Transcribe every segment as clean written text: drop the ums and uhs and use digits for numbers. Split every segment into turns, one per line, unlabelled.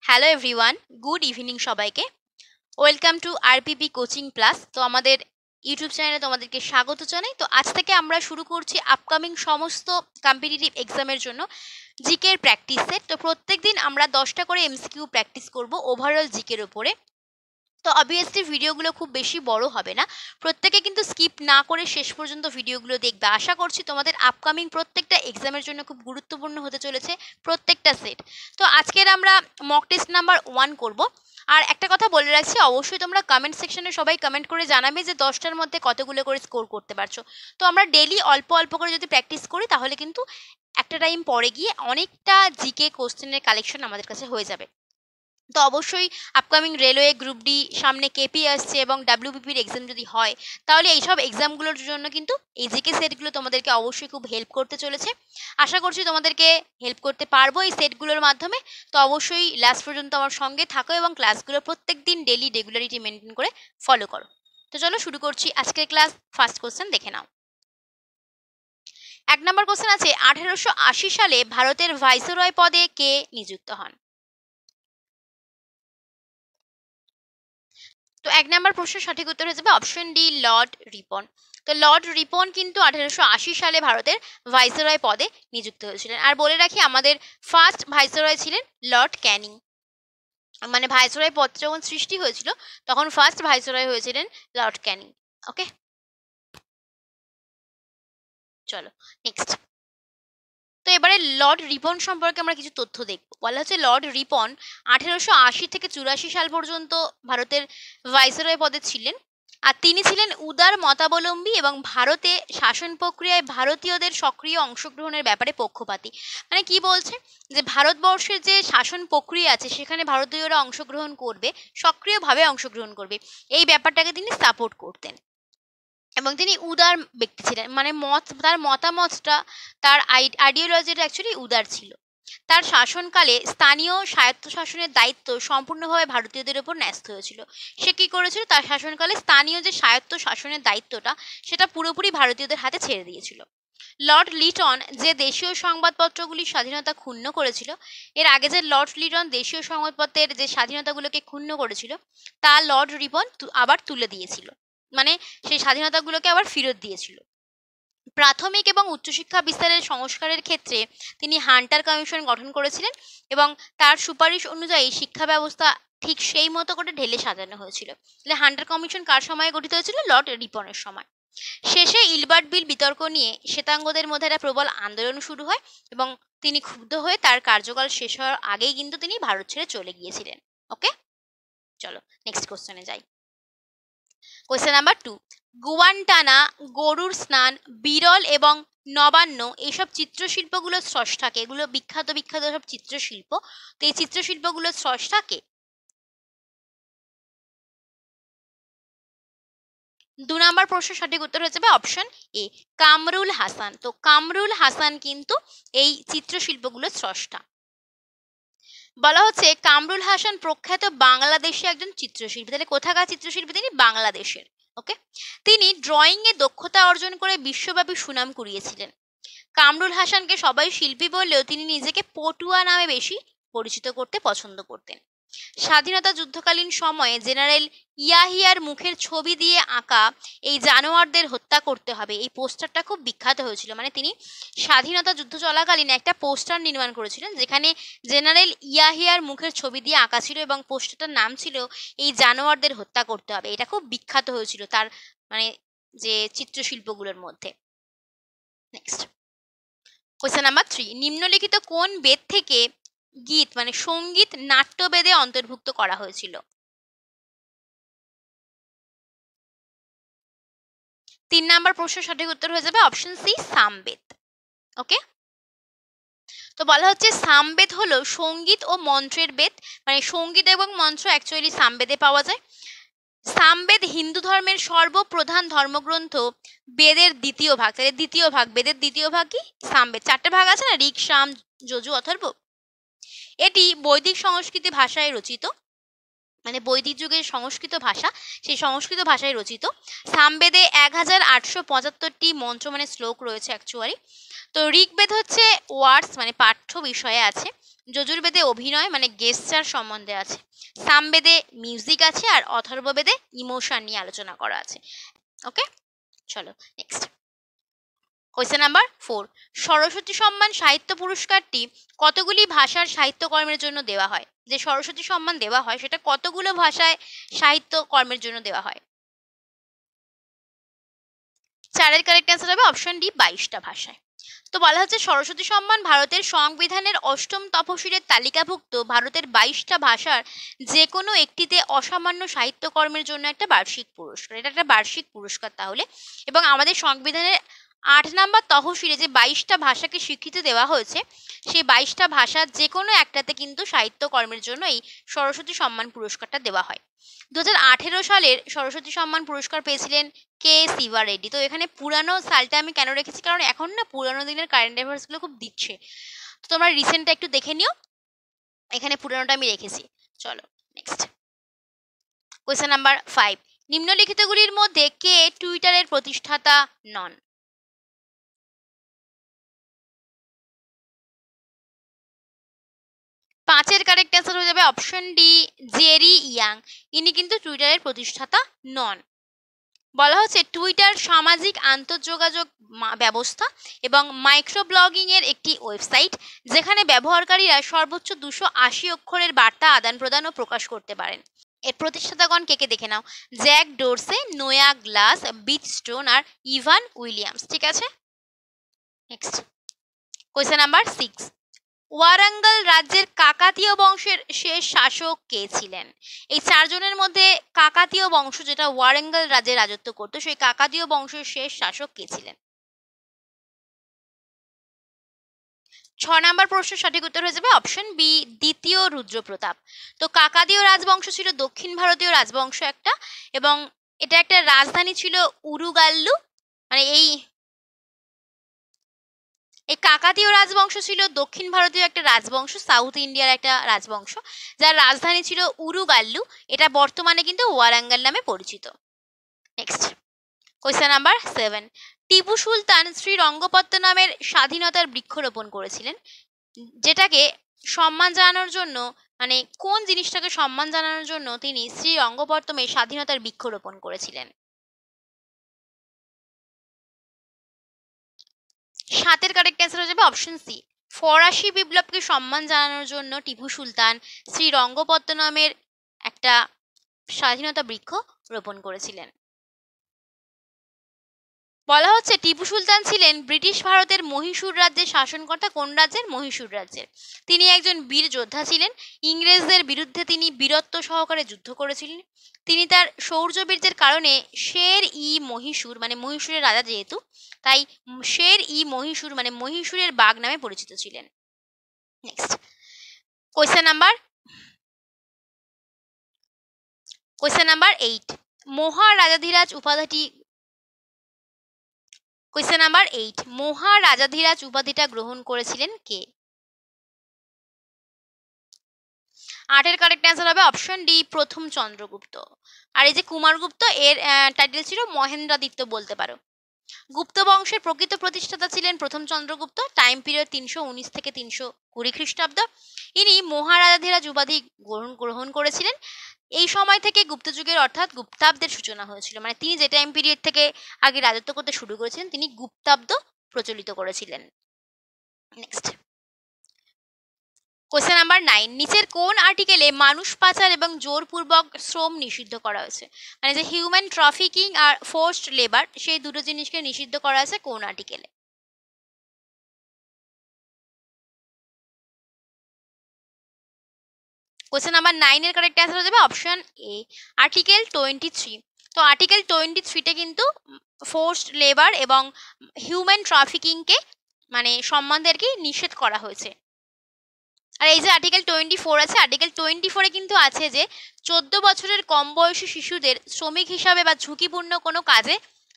Hello everyone, good evening সবাইকে। Welcome to RPP coaching plus. তো আমাদের ইউটিউব চ্যানেলে তোমাদেরকে স্বাগত জানাই। তো আজ থেকে আমরা শুরু করছি আপকামিং সমস্ত কম্পিটিটিভ এক্সামের জন্য জিকের প্র্যাকটিস সেট। তো প্রত্যেক দিন আমরা 10টা করে এমসিকিউ প্র্যাকটিস করব ওভারঅল জিকের উপরে। তো অবভিয়াসলি ভিডিওগুলো খুব বেশি বড় হবে না, প্রত্যেকে কিন্তু স্কিপ না করে শেষ পর্যন্ত ভিডিওগুলো দেখবে। আশা করছি তোমাদের আপকামিং প্রত্যেকটা এক্সামের জন্য খুব গুরুত্বপূর্ণ হতে চলেছে প্রত্যেকটা সেট। তো আজকের আমরা মক টেস্ট নাম্বার 1 করব। আর একটা কথা বলে রাখছি, অবশ্যই তোমরা কমেন্ট সেকশনে সবাই কমেন্ট করে জানাবে যে 10টার মধ্যে কতগুলো করে স্কোর করতে পারছো। তো আমরা ডেলি অল্প অল্প করে যদি প্র্যাকটিস করি তাহলে কিন্তু একটা টাইম পরে গিয়ে অনেকটা জিকে কোশ্চেনের কালেকশন আমাদের কাছে হয়ে যাবে। তো অবশ্যই আপকামিং রেলওয়ে, গ্রুপ ডি, সামনে কেপি আসছে এবং ডাব্লিউবিপির এক্সাম যদি হয় তাহলে এইসব এক্সামগুলোর জন্য কিন্তু এই জিকে সেটগুলো তোমাদেরকে অবশ্যই খুব হেল্প করতে চলেছে। আশা করছি তোমাদেরকে হেল্প করতে পারবো এই সেটগুলোর মাধ্যমে। তো অবশ্যই লাস্ট পর্যন্ত আমার সঙ্গে থাকো এবং ক্লাসগুলো প্রত্যেক দিন ডেলি রেগুলারিটি মেনটেন করে ফলো করো। তো চলো শুরু করছি আজকের ক্লাস। ফার্স্ট কোশ্চেন দেখে নাও। 1 নম্বর কোশ্চেন আছে, 1880 সালে ভারতের ভাইসরয় পদে কে নিযুক্ত হন? তো 1 নম্বর প্রশ্নের সঠিক উত্তর হয়ে যাবে অপশন ডি, লর্ড রিপন। তো লর্ড রিপন কিন্তু 1880 সালে ভারতের ভাইসরয় পদে নিযুক্ত হয়েছিলেন। আর বলে রাখি, আমাদের ফার্স্ট ভাইসরয় ছিলেন লর্ড ক্যানিং। মানে ভাইসরয় পদ যখন সৃষ্টি হয়েছিল তখন ফার্স্ট ভাইসরয় হয়েছিলেন লর্ড ক্যানিং। ওকে, চলো নেক্সট। তো এবারে লর্ড রিপন সম্পর্কে আমরা কিছু তথ্য দেখব। বলা হচ্ছে লর্ড রিপন 1880 থেকে 84 সাল পর্যন্ত ভারতের ভাইসরয় পদে ছিলেন। আর তিনি ছিলেন উদার মতাবলম্বী এবং ভারতে শাসন প্রক্রিয়ায় ভারতীয়দের সক্রিয় অংশগ্রহণের ব্যাপারে পক্ষপাতী। মানে কি বলছে, যে ভারতবর্ষের যে শাসন প্রক্রিয়া আছে সেখানে ভারতীয়রা অংশগ্রহণ করবে, সক্রিয়ভাবে অংশগ্রহণ করবে, এই ব্যাপারটাকে তিনি সাপোর্ট করতেন। এবং তিনি উদার ব্যক্তি ছিলেন, মানে তার মতামতটা, তার আইডিওলজিটা অ্যাকচুয়ালি উদার ছিল। তার শাসনকালে স্থানীয় স্বায়ত্তশাসনের দায়িত্ব সম্পূর্ণভাবে ভারতীয়দের উপর ন্যস্ত হয়েছিল। সে কি করেছিল, তার শাসনকালে স্থানীয় যে স্বায়ত্ত শাসনের দায়িত্বটা সেটা পুরোপুরি ভারতীয়দের হাতে ছেড়ে দিয়েছিল। লর্ড লিটন যে দেশীয় সংবাদপত্রগুলির স্বাধীনতা ক্ষুণ্ণ করেছিল, এর আগে যে লর্ড লিটন দেশীয় সংবাদপত্রের যে স্বাধীনতাগুলোকে ক্ষুণ্ণ করেছিল তা লর্ড রিপন আবার তুলে দিয়েছিল, মানে সেই স্বাধীনতাগুলোকে আবার ফেরত দিয়েছিল। প্রাথমিক এবং উচ্চশিক্ষা বিস্তারের সংস্কারের ক্ষেত্রে তিনি হান্টার কমিশন গঠন করেছিলেন এবং তার সুপারিশ অনুযায়ী শিক্ষা ব্যবস্থা ঠিক সেই মতো করে ঢেলে সাজানো হয়েছিল। তাহলে হান্টার কমিশন কার সময় গঠিত হয়েছিল? লর্ড রিপনের সময়। শেষে ইলবার্ট বিল বিতর্ক নিয়ে শ্বেতাঙ্গদের মধ্যে একটা প্রবল আন্দোলন শুরু হয় এবং তিনি ক্ষুব্ধ হয়ে তার কার্যকাল শেষ হওয়ার আগেই কিন্তু তিনি ভারত ছেড়ে চলে গিয়েছিলেন। ওকে, চলো নেক্সট কোশ্চেনে যাই। কোয়েশ্চেন নাম্বার 2, গুয়ান্টানা, গরুর স্নান, বিরল এবং নবান্ন এইসব চিত্রশিল্পগুলোর স্রষ্টাকে, এগুলো বিখ্যাত বিখ্যাত সব চিত্রশিল্প। তো এই চিত্রশিল্পগুলোর স্রষ্টাকে? 2 নম্বর প্রশ্নের সঠিক উত্তর হয়ে যাবে অপশন এ, কামরুল হাসান। তো কামরুল হাসান কিন্তু এই চিত্রশিল্পগুলোর স্রষ্টা। বলা হচ্ছে কামরুল হাসান প্রখ্যাত বাংলাদেশি একজন চিত্রশিল্পী। তাহলে কোথাকার চিত্রশিল্পী? তিনি বাংলাদেশের। ওকে, তিনি ড্রয়িং এ দক্ষতা অর্জন করে বিশ্বব্যাপী সুনাম কুড়িয়েছিলেন। কামরুল হাসানকে সবাই শিল্পী বললেও তিনি নিজেকে পটুয়া নামে বেশি পরিচিত করতে পছন্দ করতেন। স্বাধীনতা যুদ্ধকালীন সময়ে জেনারেল ইয়াহিয়ার মুখের ছবি দিয়ে আঁকা এই জানোয়ারদের হত্যা করতে হবে, এই পোস্টারটা খুব বিখ্যাত হয়েছিল। মানে তিনি স্বাধীনতা যুদ্ধ চলাকালীন একটা পোস্টার নির্মাণ করেছিলেন যেখানে জেনারেল ইয়াহিয়ার মুখের ছবি দিয়ে আঁকা ছিল এবং পোস্টারটার নাম ছিল এই জানোয়ারদের হত্যা করতে হবে। এটা খুব বিখ্যাত হয়েছিল তার মানে যে চিত্রশিল্পগুলোর মধ্যে। নেক্সট কোয়েশ্চেন নাম্বার 3, নিম্নলিখিত কোন বেদ থেকে গীত মানে সঙ্গীত নাট্যবেদে অন্তর্ভুক্ত করা হয়েছিল? 3 নম্বর প্রশ্নের সঠিক উত্তর হয়ে যাবে অপশন সি, সামবেদ। ওকে, তো বলা হচ্ছে সামবেদ হলো সঙ্গীত ও মন্ত্রের বেদ। মানে সঙ্গীত এবং মন্ত্র অ্যাকচুয়ালি সামবেদে পাওয়া যায়। সামবেদ হিন্দু ধর্মের সর্বপ্রধান ধর্মগ্রন্থ, বেদের দ্বিতীয় ভাগ। তাহলে দ্বিতীয় ভাগ, বেদের দ্বিতীয় ভাগ কি? সামবেদ। 4টে ভাগ আছে না, ঋক, সাম, যজু, অথর্ব। এটি বৈদিক সংস্কৃতি ভাষায় রচিত, মানে বৈদিক যুগের সংস্কৃত ভাষা, সেই সংস্কৃত ভাষায় রচিত। সামবেদে 1875টি মন্ত্র মানে শ্লোক রয়েছে অ্যাকচুয়ালি। তো ঋগ্বেদ হচ্ছে ওয়ার্ডস মানে পাঠ্য বিষয়ে আছে, যজুর্বেদে অভিনয় মানে গেস্টার সম্বন্ধে আছে, সামবেদে মিউজিক আছে, আর অথর্ববেদে ইমোশন নিয়ে আলোচনা করা আছে। ওকে, চলো নেক্সট কোয়েশ্চেন নাম্বার 4। সরস্বতী সম্মান সাহিত্য পুরস্কারটি কতগুলি ভাষার সাহিত্যকর্মের জন্য দেওয়া হয়? যে সরস্বতী সম্মান দেওয়া হয় সেটা কতগুলো ভাষায় সাহিত্যকর্মের জন্য দেওয়া হয়? 4 কারেক্ট অ্যান্সার হবে অপশন ডি, 22টা ভাষায়। তো বলা হচ্ছে সরস্বতী সম্মান ভারতের সংবিধানের 8ম তফসিলের তালিকাভুক্ত ভারতের 22টা ভাষার যে কোনো একটিতে অসামান্য সাহিত্যকর্মের জন্য একটা বার্ষিক পুরস্কার। এটা একটা বার্ষিক পুরস্কার তাহলে, এবং আমাদের সংবিধানের 8 নম্বর তহসিলে যে 22টা ভাষাকে স্বীকৃতি দেওয়া হয়েছে, সেই 22টা ভাষার যে কোনো একটাতে কিন্তু সাহিত্যকর্মের জন্য এই সরস্বতী সম্মান পুরস্কারটা দেওয়া হয়। 2018 সালের সরস্বতী সম্মান পুরস্কার পেয়েছিলেন কে সিভা রেড্ডি। তো এখানে পুরানো সালটা আমি কেন রেখেছি, কারণ এখন না পুরানো দিনের কারেন্ট অ্যাফেয়ার্সগুলো খুব দিচ্ছে, তো তোমরা রিসেন্টটা একটু দেখে নিও, এখানে পুরানোটা আমি রেখেছি। চলো নেক্সট কোয়েশ্চেন নাম্বার 5। নিম্নলিখিতগুলির মধ্যে কে টুইটারের প্রতিষ্ঠাতা নন? পাঁচের কারেক্ট অ্যান্সার হয়ে যাবে অপশন ডি, জেরি ইয়াং। ইনি কিন্তু টুইটারের প্রতিষ্ঠাতা নন। বলা হচ্ছে টুইটার সামাজিক আন্তঃযোগাযোগ ব্যবস্থা এবং মাইক্রো ব্লগিং এর একটি ওয়েবসাইট, যেখানে ব্যবহারকারীরা সর্বোচ্চ 280 অক্ষরের বার্তা আদান প্রদান ও প্রকাশ করতে পারেন। এর প্রতিষ্ঠাতাগণ কে কে দেখে নাও, জ্যাক ডোরসে, নোয়া গ্লাস, বিট স্টোন আর ইভান উইলিয়ামস। ঠিক আছে, নেক্সট কোয়েশ্চেন নাম্বার 6। ওয়ারাঙ্গল রাজ্যের কাকাতীয় বংশের শেষ শাসক কে ছিলেন? এই 4 জনের মধ্যে কাকাতীয় বংশ যেটা ওয়ারাঙ্গল রাজ্যে রাজত্ব করতো, সেই কাকাতীয় বংশের শেষ শাসক কে ছিলেন? 6 নম্বর প্রশ্নের সঠিক উত্তর হয়ে যাবে অপশন বি, দ্বিতীয় রুদ্রপ্রতাপ। তো কাকাতীয় রাজবংশ ছিল দক্ষিণ ভারতীয় রাজবংশ একটা, এবং এটা একটা রাজধানী ছিল উরুগাল্লু। মানে এই কাকাতীয় রাজবংশ ছিল দক্ষিণ ভারতীয় একটা রাজবংশ, সাউথ ইন্ডিয়ার একটা রাজবংশ, যার রাজধানী ছিল উরুগাল্লু। এটা বর্তমানে কিন্তু ওয়ারাঙ্গল নামে পরিচিত। Next question number 7। Tipu Sultan শ্রীরঙ্গপত্তনমের স্বাধীনতার বৃক্ষরোপণ করেছিলেন, যেটাকে সম্মান জানানোর জন্য, মানে কোন জিনিসটাকে সম্মান জানানোর জন্য তিনি শ্রীরঙ্গপত্তমে স্বাধীনতার বৃক্ষরোপণ করেছিলেন? 7 কারেক্ট অ্যান্সার হয়ে যাবে অপশন সি, ফরাসি বিপ্লবকে সম্মান জানানোর জন্য টিপু সুলতান শ্রীরঙ্গপত্তনমের একটা স্বাধীনতা বৃক্ষ রোপণ করেছিলেন। বলা হচ্ছে টিপু সুলতান ছিলেন ব্রিটিশ ভারতের মহীশূর রাজ্যের শাসনকর্তা। কোন রাজ্যের? মহীশূর রাজ্যের। তিনি একজন বীর যোদ্ধা ছিলেন, ইংরেজদের বিরুদ্ধে তিনি বীরত্ব সহকারে যুদ্ধ করেছিলেন। তিনি তার শৌর্যবীর্যের কারণে শের ই মহীশূর, মানে মহীশূরের রাজা যেহেতু, তাই শের ই মহীশূর মানে মহীশূরের বাঘ নামে পরিচিত ছিলেন। Next question number 8। মহারাজাধিরাজ উপাধিটি কোয়েশ্চেন নাম্বার 8। মহারাজাধিরাজ উপাধিটা গ্রহণ করেছিলেন কে? 8 কারেক্ট অ্যান্সার হবে অপশন ডি, প্রথম চন্দ্রগুপ্ত। আর এই যে কুমারগুপ্ত, এর টাইটেল ছিল মহেন্দ্রাদিত্য বলতে পারো। গুপ্ত বংশের প্রকৃত প্রতিষ্ঠাতা ছিলেন প্রথম চন্দ্রগুপ্ত। টাইম পিরিয়ড 319 থেকে 320 খ্রিস্টাব্দ। ইনি মহারাজাধিরাজ উপাধি গ্রহণ করেছিলেন। এই সময় থেকে গুপ্ত যুগের অর্থাৎ গুপ্তাব্দের সূচনা হয়েছিল। মানে তিনি যে টাইম পিরিয়ড থেকে আগে রাজত্ব করতে শুরু করেছিলেন, তিনি গুপ্তাব্দ প্রচলিত করেছিলেন। Next question number 9। নিচের কোন আর্টিকেলে মানুষ পাচার এবং জোরপূর্বক শ্রম নিষিদ্ধ করা হয়েছে? মানে যে হিউম্যান ট্রাফিকিং আর ফোর্সড লেবার, সেই দুটো জিনিসকে নিষিদ্ধ করা হয়েছে কোন আর্টিকেলে? কোয়েশ্চেন নাম্বার 9 এর কারেক্ট অ্যান্সার হয়ে যাবে অপশন এ, আর্টিকেল 23। তো আর্টিকেল 23তে কিন্তু ফোর্সড লেবার এবং হিউম্যান ট্রাফিকিংকে মানে সম্বন্ধে আর কি নিষেধ করা হয়েছে। আর এই যে আর্টিকেল 24 আছে, আর্টিকেল 24-এ কিন্তু আছে যে 14 বছরের কম বয়সী শিশুদের শ্রমিক হিসাবে বা ঝুঁকিপূর্ণ কোনো কাজে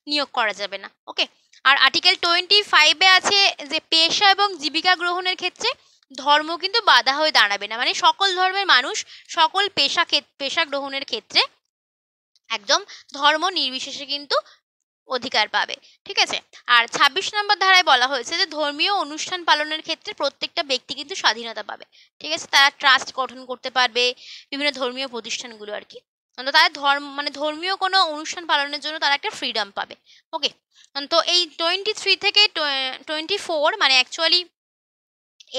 নিয়োগ করা যাবে না। ওকে, আর আর্টিকেল 25-এ আছে যে পেশা এবং জীবিকা গ্রহণের ক্ষেত্রে ধর্ম কিন্তু বাধা হয়ে দাঁড়াবে না। মানে সকল ধর্মের মানুষ সকল পেশা গ্রহণের ক্ষেত্রে একদম ধর্ম নির্বিশেষে কিন্তু অধিকার পাবে। ঠিক আছে? আর ২৬ নম্বর ধারায় বলা হয়েছে যে ধর্মীয় অনুষ্ঠান পালনের ক্ষেত্রে প্রত্যেকটা ব্যক্তি কিন্তু স্বাধীনতা পাবে। ঠিক আছে? তারা ট্রাস্ট গঠন করতে পারবে, বিভিন্ন ধর্মীয় প্রতিষ্ঠানগুলো আর কি। তারা মানে ধর্মীয় কোনো অনুষ্ঠান পালনের জন্য তারা একটা ফ্রিডম পাবে। ওকে? তো এই 23 থেকে 24 মানে অ্যাকচুয়ালি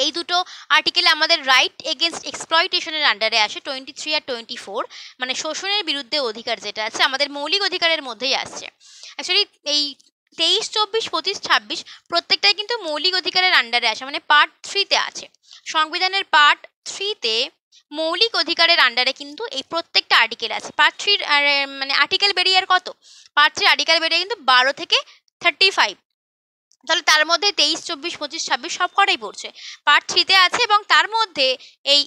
এই দুটো আর্টিকেলে আমাদের রাইট এগেনস্ট এক্সপ্লয়টেশনের আন্ডারে আসে 23 আর 24, মানে শোষণের বিরুদ্ধে অধিকার যেটা আছে আমাদের মৌলিক অধিকারের মধ্যেই আসছে। অ্যাকচুয়ালি এই 23, 24, 25, 26 প্রত্যেকটাই কিন্তু মৌলিক অধিকারের আন্ডারে আসে, মানে পার্ট 3-তে আছে। সংবিধানের পার্ট 3-তে মৌলিক অধিকারের আন্ডারে কিন্তু এই প্রত্যেকটা আর্টিকেল আছে। পার্ট 3 মানে আর্টিকেল বেরিয়ে আর কত, পার্ট 3 আর্টিকেল বেরিয়ে কিন্তু 12 থেকে 35, তাহলে তার মধ্যে 23, 24, 25, 26 সব কটাই পড়ছে, পার্ট 3-তে আছে। এবং তার মধ্যে এই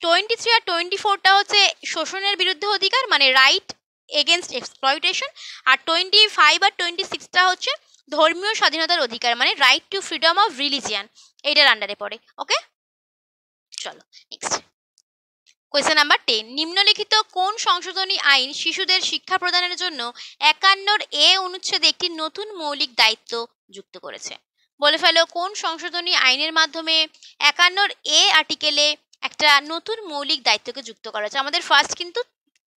23 আর 24টা হচ্ছে শোষণের বিরুদ্ধে অধিকার, মানে রাইট এগেনস্ট এক্সপ্লয়টেশন। আর 25 আর 26টা হচ্ছে ধর্মীয় স্বাধীনতার অধিকার, মানে right two freedom of religion, এইটার আন্ডারে পড়ে। ওকে, চলো নেক্সট কোয়েশ্চেন নাম্বার 10, নিম্নলিখিত কোন সংশোধনী আইন শিশুদের শিক্ষা প্রদানের জন্য 51 এ অনুচ্ছেদে একটি নতুন মৌলিক দায়িত্ব যুক্ত করেছে? বলে ফেলো কোন সংশোধনী আইনের মাধ্যমে 51 এ আর্টিকেলে একটা নতুন মৌলিক দায়িত্বকে যুক্ত করা হয়েছে। আমাদের ফার্স্ট কিন্তু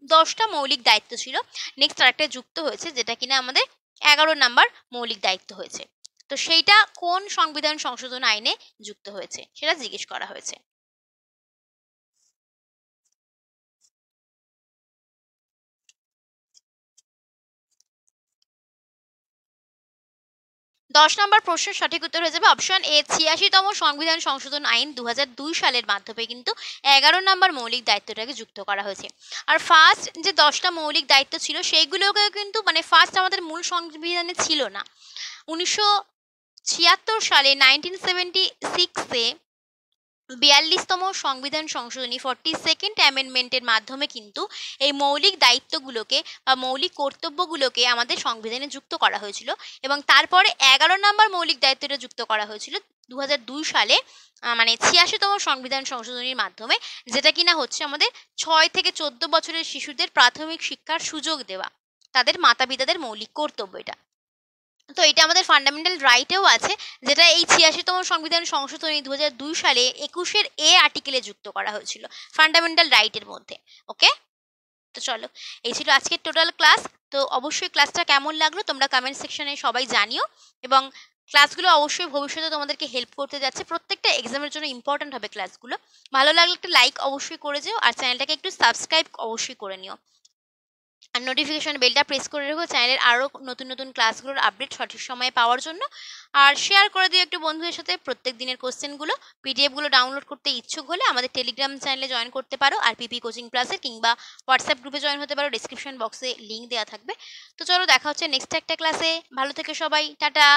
10টা মৌলিক দায়িত্ব ছিল, নেক্সট আরেকটা যুক্ত হয়েছে যেটা কিনা আমাদের 11 নাম্বার মৌলিক দায়িত্ব হয়েছে। তো সেইটা কোন সংবিধান সংশোধন আইনে যুক্ত হয়েছে সেটা জিজ্ঞেস করা হয়েছে। 10 নম্বর প্রশ্নের সঠিক উত্তর হয়ে যাবে অপশন এ, 86তম সংবিধান সংশোধন আইন 2002 সালের মাধ্যমে কিন্তু 11 নম্বর মৌলিক দায়িত্বটাকে যুক্ত করা হয়েছে। আর ফার্স্ট যে 10টা মৌলিক দায়িত্ব ছিল সেইগুলোকে কিন্তু মানে ফার্স্ট আমাদের মূল সংবিধানে ছিল না। 1976 সালে 1976-এ 42তম সংবিধান সংশোধনী 42nd অ্যামেন্ডমেন্টের মাধ্যমে কিন্তু এই মৌলিক দায়িত্বগুলোকে বা মৌলিক কর্তব্যগুলোকে আমাদের সংবিধানে যুক্ত করা হয়েছিল। এবং তারপরে 11 নম্বর মৌলিক দায়িত্বটা যুক্ত করা হয়েছিল 2002 সালে, মানে 86তম সংবিধান সংশোধনীর মাধ্যমে, যেটা কিনা হচ্ছে আমাদের 6 থেকে 14 বছরের শিশুদের প্রাথমিক শিক্ষার সুযোগ দেওয়া, তাদের মাতা পিতাদের মৌলিক কর্তব্য এটা। তো এটা আমাদের ফান্ডামেন্টাল রাইটেও আছে, যেটা এই 86তম সংবিধান সংশোধনী 2002 সালে 21 এ আর্টিকেলে যুক্ত করা হয়েছিল ফান্ডামেন্টাল রাইটের মধ্যে। ওকে, তো চলো এই ছিল আজকের টোটাল ক্লাস। তো অবশ্যই ক্লাসটা কেমন লাগলো তোমরা কমেন্ট সেকশনে সবাই জানিও, এবং ক্লাসগুলো অবশ্যই ভবিষ্যতে তোমাদেরকে হেল্প করতে যাচ্ছে, প্রত্যেকটা এক্সামের জন্য ইম্পর্টেন্ট হবে ক্লাসগুলো। ভালো লাগলে একটা লাইক অবশ্যই করে যেও, আর চ্যানেলটাকে একটু সাবস্ক্রাইব অবশ্যই করে নিও, আর নোটিফিকেশন বেলটা প্রেস করে রেখো চ্যানেলের আরও নতুন নতুন ক্লাসগুলোর আপডেট সঠিক সময়ে পাওয়ার জন্য। আর শেয়ার করে দিও একটু বন্ধুদের সাথে প্রত্যেক দিনের কোশ্চেনগুলো। পিডিএফগুলো ডাউনলোড করতে ইচ্ছুক হলে আমাদের টেলিগ্রাম চ্যানেলে জয়েন করতে পারো, আর পিপি কোচিং ক্লাসে কিংবা হোয়াটসঅ্যাপ গ্রুপে জয়েন হতে পারো, ডিসক্রিপশন বক্সে লিঙ্ক দেওয়া থাকবে। তো চলো দেখা হচ্ছে নেক্সট একটা ক্লাসে, ভালো থেকে সবাই, টাটা।